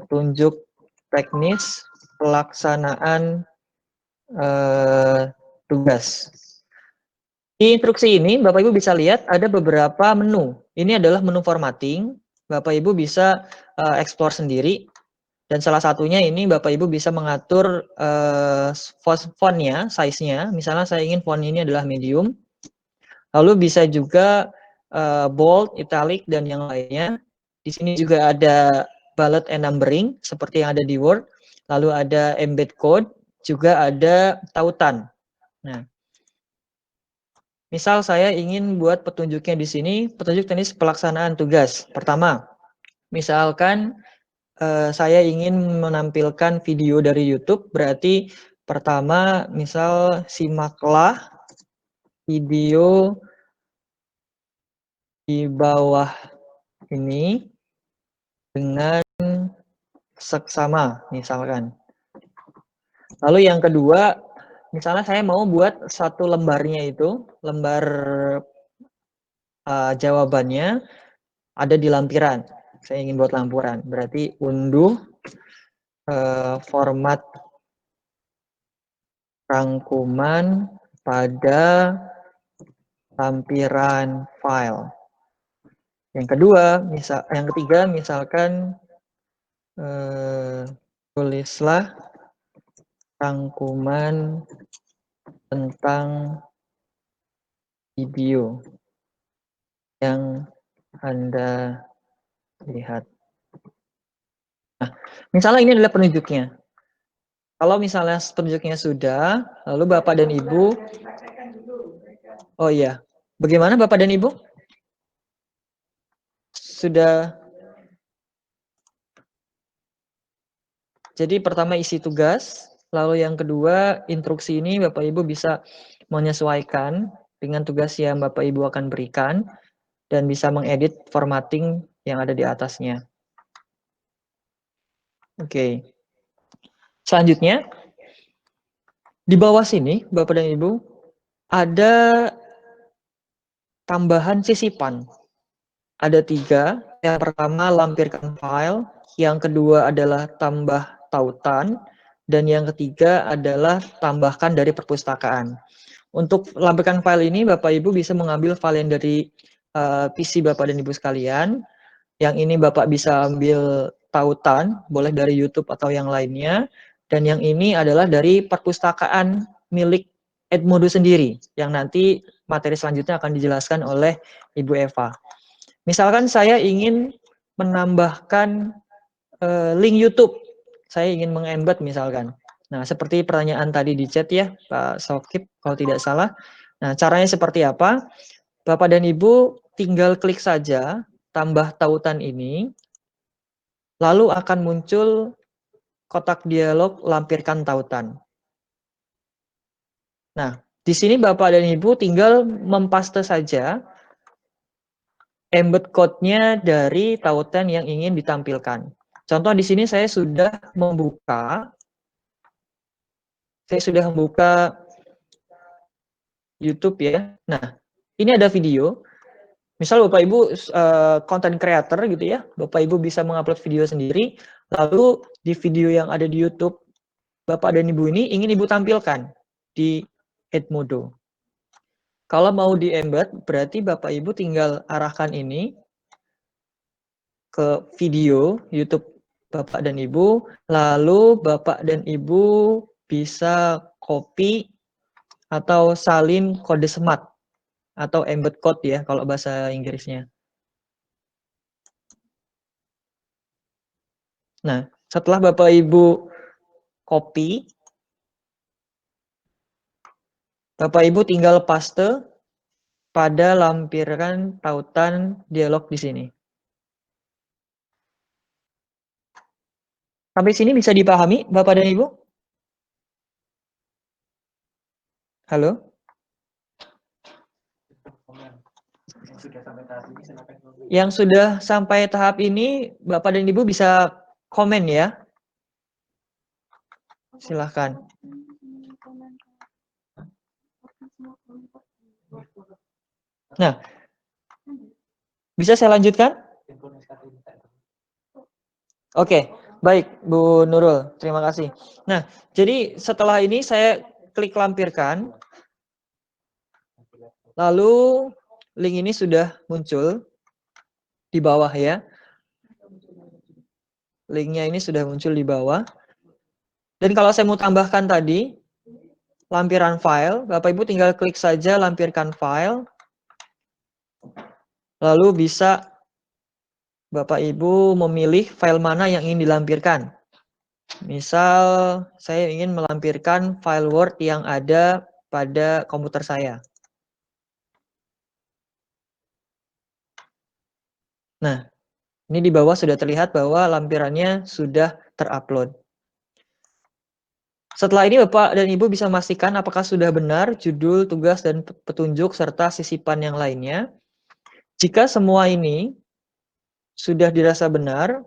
petunjuk teknis pelaksanaan tugas. Di instruksi ini, Bapak Ibu bisa lihat ada beberapa menu. Ini adalah menu formatting. Bapak Ibu bisa explore sendiri. Dan salah satunya ini Bapak Ibu bisa mengatur fontnya, size-nya. Misalnya saya ingin font ini adalah medium. Lalu bisa juga bold, italic, dan yang lainnya. Di sini juga ada bullet and numbering, seperti yang ada di Word. Lalu ada embed code, juga ada tautan. Nah, misal saya ingin buat petunjuknya di sini, petunjuk teknis pelaksanaan tugas. Pertama, misalkan saya ingin menampilkan video dari YouTube, berarti pertama misal simaklah video di bawah ini dengan seksama misalkan. Lalu yang kedua, misalnya saya mau buat satu lembarnya itu, lembar jawabannya ada di lampiran. Saya ingin buat lampiran, berarti unduh format rangkuman pada lampiran file. Yang kedua, yang ketiga, misalkan tulislah rangkuman tentang video yang Anda lihat. Nah, misalnya ini adalah penunjuknya. Kalau misalnya penunjuknya sudah, lalu Bapak dan Ibu, oh iya, bagaimana Bapak dan Ibu? Sudah. Jadi pertama isi tugas, lalu yang kedua instruksi ini Bapak Ibu bisa menyesuaikan dengan tugas yang Bapak Ibu akan berikan dan bisa mengedit formatting yang ada di atasnya. Oke. Selanjutnya, di bawah sini Bapak dan Ibu ada tambahan sisipan. Ada 3. Yang pertama lampirkan file, yang kedua adalah tambah tautan, dan yang ketiga adalah tambahkan dari perpustakaan. Untuk lampirkan file ini, Bapak Ibu bisa mengambil file yang dari PC Bapak dan Ibu sekalian. Yang ini Bapak bisa ambil tautan, boleh dari YouTube atau yang lainnya. Dan yang ini adalah dari perpustakaan milik Edmodo sendiri, yang nanti materi selanjutnya akan dijelaskan oleh Ibu Eva. Misalkan saya ingin menambahkan link YouTube, saya ingin mengembed misalkan. Nah, seperti pertanyaan tadi di chat ya, Pak Sokip, kalau tidak salah. Nah, caranya seperti apa? Bapak dan Ibu tinggal klik saja tambah tautan ini, lalu akan muncul kotak dialog lampirkan tautan. Nah, di sini Bapak dan Ibu tinggal mempaste saja embed code-nya dari tautan yang ingin ditampilkan. Contoh di sini saya sudah membuka YouTube ya. Nah, ini ada video. Misal Bapak Ibu content creator gitu ya. Bapak Ibu bisa mengupload video sendiri. Lalu di video yang ada di YouTube, Bapak dan Ibu ini ingin Ibu tampilkan di Edmodo. Kalau mau di embed, berarti Bapak Ibu tinggal arahkan ini ke video YouTube Bapak dan Ibu, lalu Bapak dan Ibu bisa copy atau salin kode smart atau embed code ya kalau bahasa Inggrisnya. Nah, setelah Bapak Ibu copy, Bapak Ibu tinggal paste pada lampiran tautan dialog di sini. Sampai sini bisa dipahami Bapak dan Ibu? Halo? Yang sudah sampai tahap ini, Bapak dan Ibu bisa komen ya. Silahkan. Nah, bisa saya lanjutkan? Oke, Baik, Bu Nurul, terima kasih. Nah, jadi setelah ini saya klik lampirkan, lalu link ini sudah muncul di bawah ya. Linknya ini sudah muncul di bawah. Dan kalau saya mau tambahkan tadi, lampiran file, Bapak Ibu tinggal klik saja lampirkan file, lalu bisa Bapak Ibu memilih file mana yang ingin dilampirkan. Misal saya ingin melampirkan file Word yang ada pada komputer saya. Nah, ini di bawah sudah terlihat bahwa lampirannya sudah terupload. Setelah ini Bapak dan Ibu bisa memastikan apakah sudah benar judul, tugas, dan petunjuk serta sisipan yang lainnya. Jika semua ini sudah dirasa benar,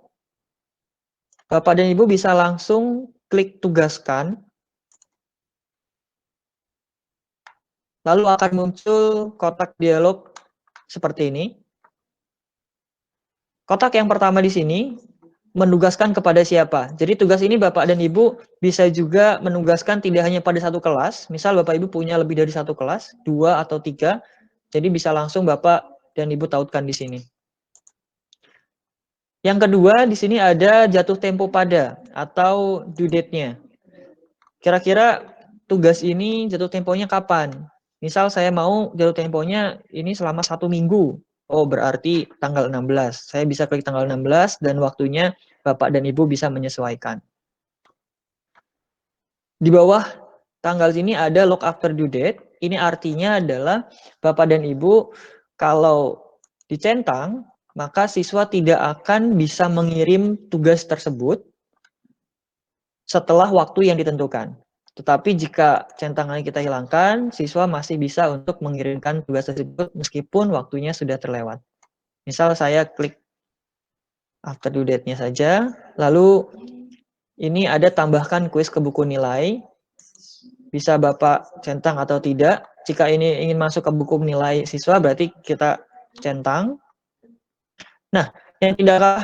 Bapak dan Ibu bisa langsung klik tugaskan, lalu akan muncul kotak dialog seperti ini. Kotak yang pertama di sini menugaskan kepada siapa. Jadi tugas ini Bapak dan Ibu bisa juga menugaskan tidak hanya pada satu kelas. Misal Bapak Ibu punya lebih dari satu kelas, 2 atau 3. Jadi bisa langsung Bapak dan Ibu tautkan di sini. Yang kedua di sini ada jatuh tempo pada atau due date-nya. Kira-kira tugas ini jatuh temponya kapan? Misal saya mau jatuh temponya ini selama 1 minggu. Oh, berarti tanggal 16. Saya bisa klik tanggal 16 dan waktunya Bapak dan Ibu bisa menyesuaikan. Di bawah tanggal sini ada look after due date. Ini artinya adalah Bapak dan Ibu kalau dicentang, maka siswa tidak akan bisa mengirim tugas tersebut setelah waktu yang ditentukan. Tetapi jika centangan kita hilangkan, siswa masih bisa untuk mengirimkan tugas tersebut meskipun waktunya sudah terlewat. Misal saya klik after due date-nya saja, lalu ini ada tambahkan kuis ke buku nilai, bisa Bapak centang atau tidak. Jika ini ingin masuk ke buku nilai siswa, berarti kita centang. Nah, yang tidak kalah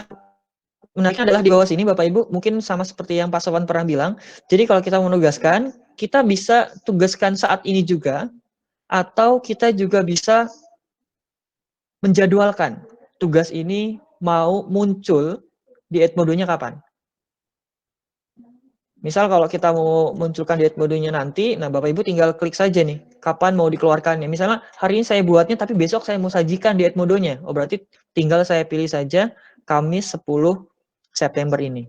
menariknya adalah di bawah sini Bapak Ibu, mungkin sama seperti yang Pak Sofwan pernah bilang. Jadi kalau kita menugaskan, kita bisa tugaskan saat ini juga, atau kita juga bisa menjadwalkan tugas ini mau muncul di Edmodo-nya kapan. Misal kalau kita mau munculkan di Edmodo-nya nanti, nah Bapak Ibu tinggal klik saja nih, kapan mau dikeluarkannya. Misalnya hari ini saya buatnya, tapi besok saya mau sajikan di Edmodo-nya. Oh berarti tinggal saya pilih saja Kamis 10 September ini.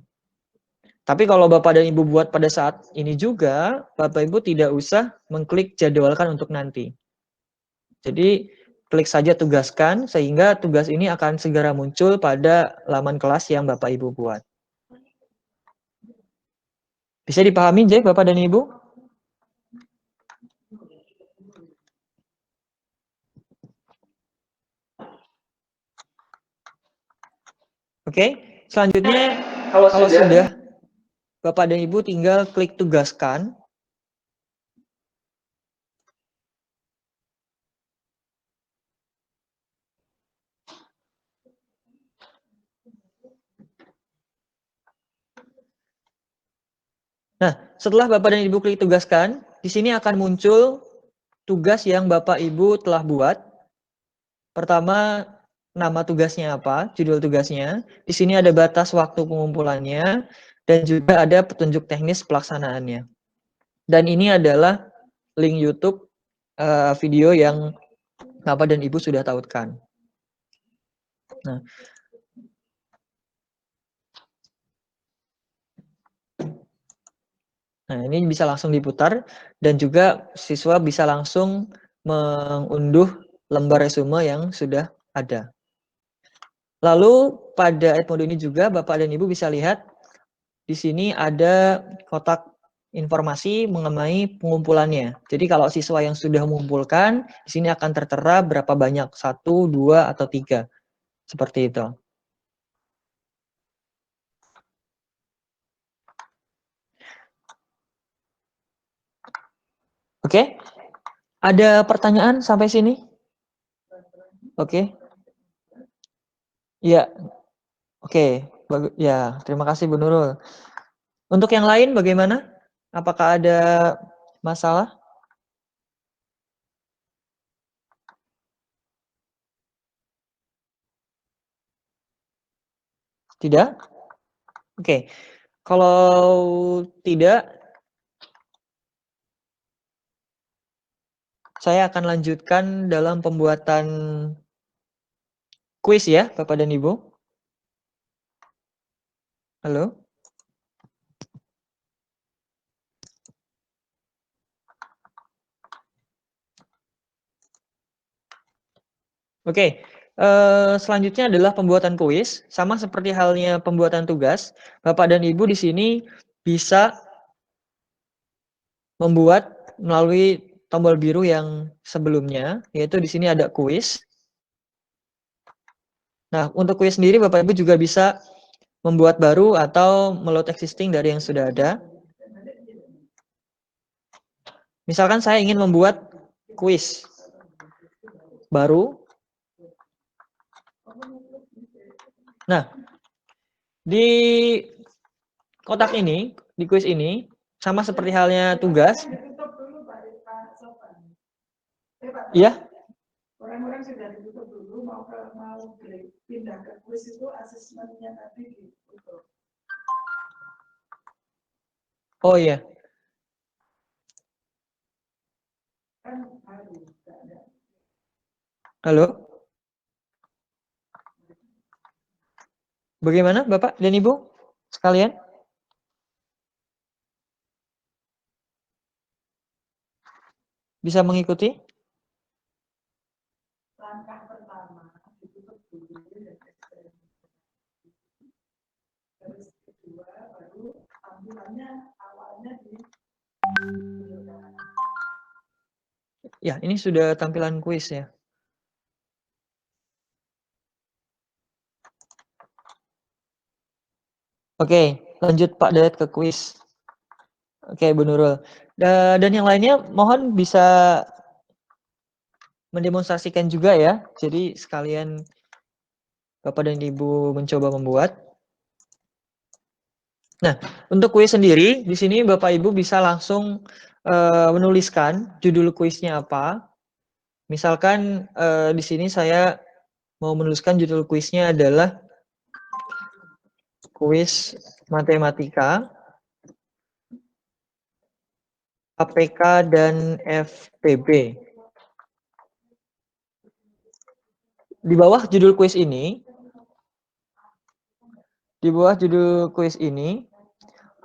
Tapi kalau Bapak dan Ibu buat pada saat ini juga, Bapak Ibu tidak usah mengklik jadwalkan untuk nanti. Jadi klik saja tugaskan, sehingga tugas ini akan segera muncul pada laman kelas yang Bapak Ibu buat. Bisa dipahami, Jack, Bapak dan Ibu? Oke, selanjutnya kalau sudah Bapak dan Ibu tinggal klik tugaskan. Nah, setelah Bapak dan Ibu klik tugaskan, di sini akan muncul tugas yang Bapak Ibu telah buat. Pertama, nama tugasnya apa, judul tugasnya. Di sini ada batas waktu pengumpulannya, dan juga ada petunjuk teknis pelaksanaannya. Dan ini adalah link YouTube video yang Bapak dan Ibu sudah tautkan. Nah, ini bisa langsung diputar, dan juga siswa bisa langsung mengunduh lembar resume yang sudah ada. Lalu pada Edmodo ini juga Bapak dan Ibu bisa lihat di sini ada kotak informasi mengenai pengumpulannya. Jadi kalau siswa yang sudah mengumpulkan, di sini akan tertera berapa banyak, 1, 2, atau 3. Seperti itu. Oke? Ada pertanyaan sampai sini? Oke. Iya. Oke. Ya, terima kasih Bu Nurul. Untuk yang lain bagaimana? Apakah ada masalah? Tidak? Oke. Kalau tidak, saya akan lanjutkan dalam pembuatan kuis ya, Bapak dan Ibu. Halo? Oke, selanjutnya adalah pembuatan kuis, sama seperti halnya pembuatan tugas. Bapak dan Ibu di sini bisa membuat melalui tombol biru yang sebelumnya, yaitu di sini ada kuis. Nah, untuk kuis sendiri Bapak Ibu juga bisa membuat baru atau meload existing dari yang sudah ada. Misalkan saya ingin membuat kuis baru. Nah, di kotak ini, di kuis ini, sama seperti halnya tugas. Iya? Orang-orang sudah ditutup dulu, mau pindah ke kuis itu asesmennya nanti ditutup. Oh iya. Halo? Bagaimana Bapak dan Ibu sekalian? Bisa mengikuti? Langkah pertama ditutup dulu, terus kedua baru tampilannya awalnya di. Ya, ini sudah tampilan kuis ya. Oke, lanjut Pak Dayat ke kuis. Oke, Bu Nurul. Dan yang lainnya mohon bisa mendemonstrasikan juga ya. Jadi sekalian Bapak dan Ibu mencoba membuat. Nah, untuk kuis sendiri, di sini Bapak Ibu bisa langsung menuliskan judul kuisnya apa. Misalkan di sini saya mau menuliskan judul kuisnya adalah kuis matematika, APK dan FPB. Di bawah judul kuis ini,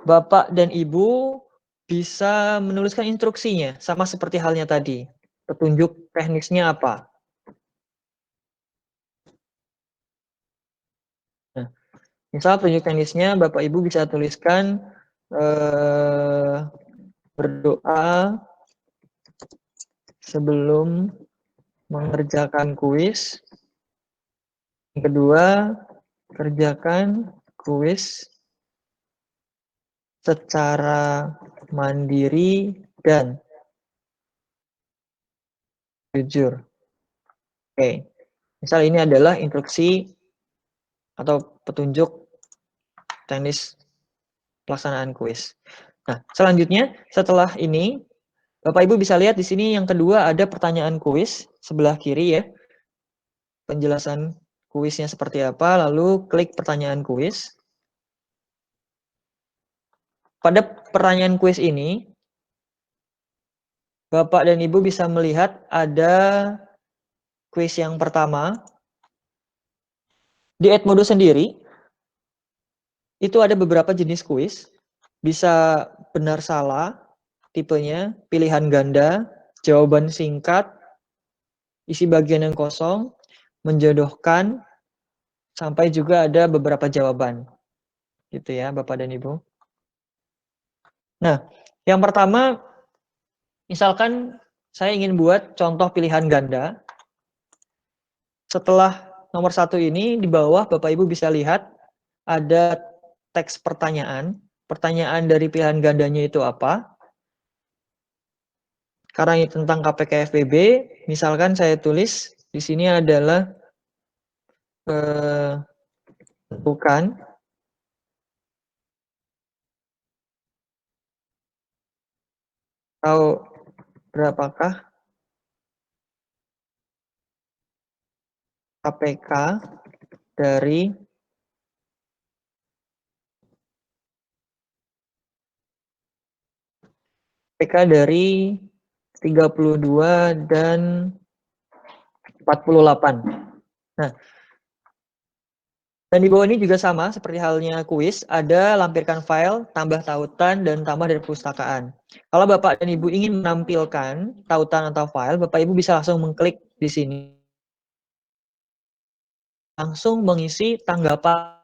Bapak dan Ibu bisa menuliskan instruksinya, sama seperti halnya tadi. Petunjuk teknisnya apa. Nah, misal petunjuk teknisnya Bapak Ibu bisa tuliskan berdoa sebelum mengerjakan kuis. Yang kedua, kerjakan kuis secara mandiri dan jujur. Oke, misal ini adalah instruksi atau petunjuk teknis pelaksanaan kuis. Nah, selanjutnya setelah ini Bapak Ibu bisa lihat di sini yang kedua ada pertanyaan kuis sebelah kiri ya. Penjelasan kuisnya seperti apa, lalu klik pertanyaan kuis. Pada pertanyaan kuis ini Bapak dan Ibu bisa melihat ada kuis yang pertama. Di Edmodo sendiri, itu ada beberapa jenis kuis. Bisa benar salah, tipenya, pilihan ganda, jawaban singkat, isi bagian yang kosong, menjodohkan, sampai juga ada beberapa jawaban. Gitu ya, Bapak dan Ibu. Nah, yang pertama, misalkan saya ingin buat contoh pilihan ganda. Setelah nomor 1 ini, di bawah Bapak Ibu bisa lihat ada teks pertanyaan. Pertanyaan dari pilihan gandanya itu apa? Karena ini tentang KPK FPB, misalkan saya tulis di sini adalah tentukan Tahu berapakah APK dari APK dari 32 dan 48. Nah, dan di bawah ini juga sama seperti halnya kuis, ada lampirkan file, tambah tautan, dan tambah dari perpustakaan. Kalau Bapak dan Ibu ingin menampilkan tautan atau file, Bapak Ibu bisa langsung mengklik di sini. Langsung mengisi tanggapan